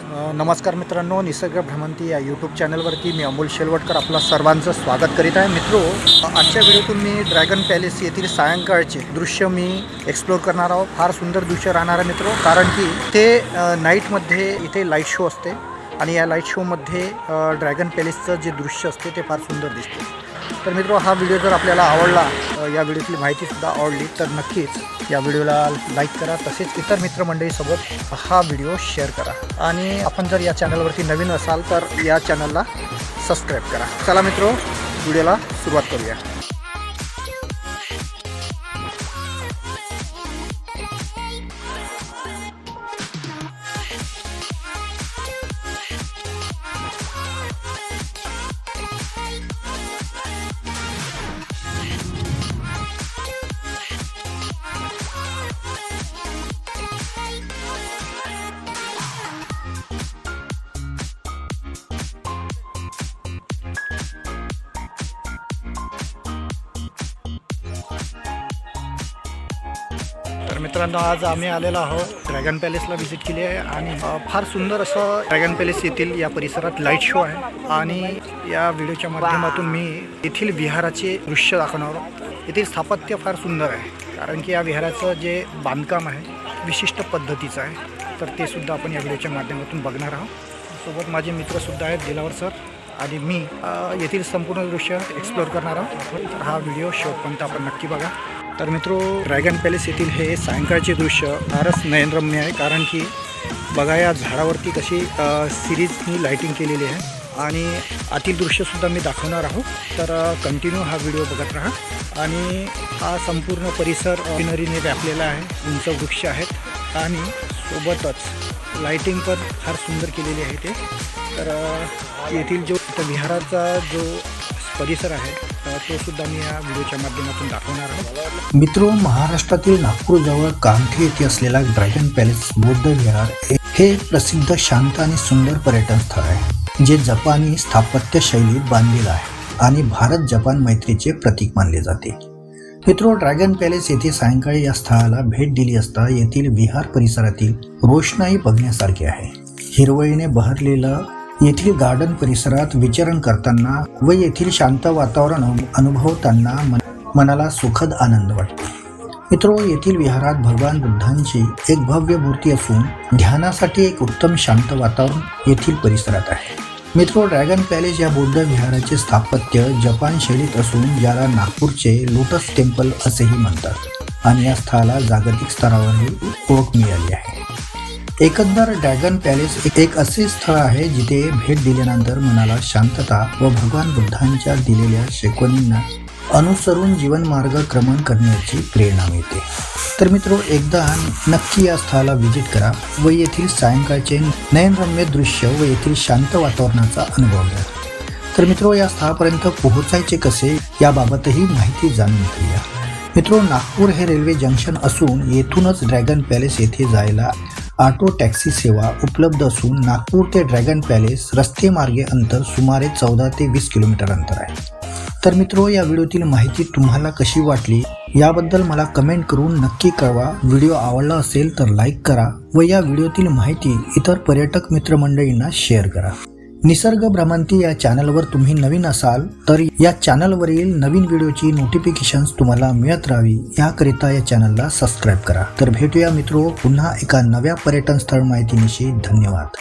नमस्कार मित्रांनो, निसर्ग भ्रमंती या यूट्यूब चॅनलवरती मी अमोल शेलवटकर आपला सर्वांचं स्वागत करीत आहे. मित्रो, आजच्या व्हिडिओतून मी ड्रॅगन पॅलेस येथील सायंकाळचे दृश्य मी एक्सप्लोर करणार आहोत. फार सुंदर दृश्य राहणार आहे मित्रो, कारण की ते नाईटमध्ये इथे लाईट शो असते आणि या लाईट शोमध्ये ड्रॅगन पॅलेसचं जे दृश्य असते ते फार सुंदर दिसते. तर मित्रो, हा व्हिडिओ जर आपल्याला आवडला, या व्हिडिओतली माहितीसुद्धा आवडली तर नक्कीच या व्हिडिओला लाईक करा. तसेच इतर मित्रमंडळीसोबत हा व्हिडिओ शेअर करा आणि आपण जर या चॅनलवरती नवीन असाल तर या चॅनलला सबस्क्राईब करा. चला मित्रो, व्हिडिओला सुरुवात करूया. तर मित्रांनो, आज आम्ही आलेलो आहोत ड्रॅगन पॅलेसला व्हिजिट केली आहे आणि फार सुंदर असं ड्रॅगन पॅलेस येथील या परिसरात लाईट शो आहे आणि या व्हिडिओच्या माध्यमातून मी येथील विहाराचे दृश्य दाखवणार आहोत. येथील स्थापत्य फार सुंदर आहे, कारण की या विहाराचं जे बांधकाम आहे विशिष्ट पद्धतीचं आहे. तर ते सुद्धा आपण या व्हिडिओच्या माध्यमातून बघणार आहोत. सोबत माझे मित्रसुद्धा आहेत, दिलावर सर आणि मी. येथील संपूर्ण दृश्य एक्सप्लोर करणार आहोत. तर हा व्हिडिओ शेवटपर्यंत आपण नक्की बघा. तर मित्रो, ड्रॅगन पॅलेस येथील हे सायंकाळचे दृश्य फारच नयनरम्य आहे, कारण की बघा या झाडावरती कशी सिरीजनी लाईटिंग केलेली आहे आणि आतील दृश्यसुद्धा मी दाखवणार आहोत. तर कंटिन्यू हा व्हिडिओ बघत राहा. आणि हा संपूर्ण परिसर ग्रीनरीने व्यापलेला आहे. उंच वृक्ष आहेत आणि सोबतच लाईटिंग पण फार सुंदर केलेली आहे ते. तर येथील जो विहाराचा जो परिसर आहे तो सुद्धा मी या व्हिडिओच्या माध्यमातून दाखवणार आहोत. मित्रो, महाराष्ट्रातील नागपूरजवळ कामठी येथे असलेला ड्रॅगन पॅलेस बौद्ध विहार हे एक प्रसिद्ध शांत आणि सुंदर पर्यटन स्थळ आहे, जे जपानी स्थापत्य शैलीत बांधलेलं आहे आणि भारत जपान मैत्रीचे प्रतीक मानले जाते. मित्रो, ड्रॅगन पॅलेस येथे सायंकाळी या स्थळाला भेट दिली असता येथील विहार परिसरातील रोषणाई बघण्यासारखी आहे. हिरवळीने बहरलेलं येथील गार्डन परिसरात विचरण करताना व येथील शांत वातावरण अनुभवताना मनाला सुखद आनंद वाटतो. मित्रो, येथील विहारात भगवान बुद्धांची एक भव्य मूर्ती असून ध्यानासाठी एक उत्तम शांत वातावरण येथील परिसरात आहे. मित्रो, ड्रॅगन पॅलेस या बौद्ध विहाराचे स्थापत्य जपान शैलीत असून ज्याला नागपूरचे लोटस टेम्पल असेही म्हणतात आणि या स्थळाला जागतिक स्तरावरही ओळख मिळाली आहे. एकंदर ड्रॅगन पॅलेस एक असे स्थळ आहे जिथे भेट दिल्यानंतर मनाला शांतता व भगवान बुद्धांच्या दिलेल्या शिकवणींना अनुसरून जीवनमार्ग क्रमण करण्याची प्रेरणा मिळते. तर मित्रो, एकदा नक्की या स्थळाला व्हिजिट करा व येथील सायंकाळचे नयनरम्य दृश्य व येथील शांत वातावरणाचा अनुभव घ्या. तर मित्रो, या स्थळापर्यंत पोहोचायचे कसे याबाबतही माहिती जाणून घेऊया. मित्रो, नागपूर हे रेल्वे जंक्शन असून येथूनच ड्रॅगन पॅलेस येथे जायला ऑटो टॅक्सी सेवा उपलब्ध असून नागपूर ते ड्रॅगन पॅलेस रस्ते मार्गे अंतर सुमारे 14 ते 20 किलोमीटर अंतर आहे. तर मित्रो, या व्हिडिओतील माहिती तुम्हाला कशी वाटली याबद्दल मला कमेंट करून नक्की कळवा. व्हिडिओ आवडला असेल तर लाईक करा व या व्हिडिओतील माहिती इतर पर्यटक मित्रमंडळींना शेअर करा. निसर्ग भ्रमंती या चॅनलवर तुम्ही नवीन असाल तर या चॅनलवरील नवीन व्हिडिओची नोटिफिकेशन्स तुम्हाला मिळत राहावी याकरिता या चॅनलला सबस्क्राईब करा. तर भेटूया मित्रो पुन्हा एका नव्या पर्यटन स्थळ माहितीनिशी. धन्यवाद.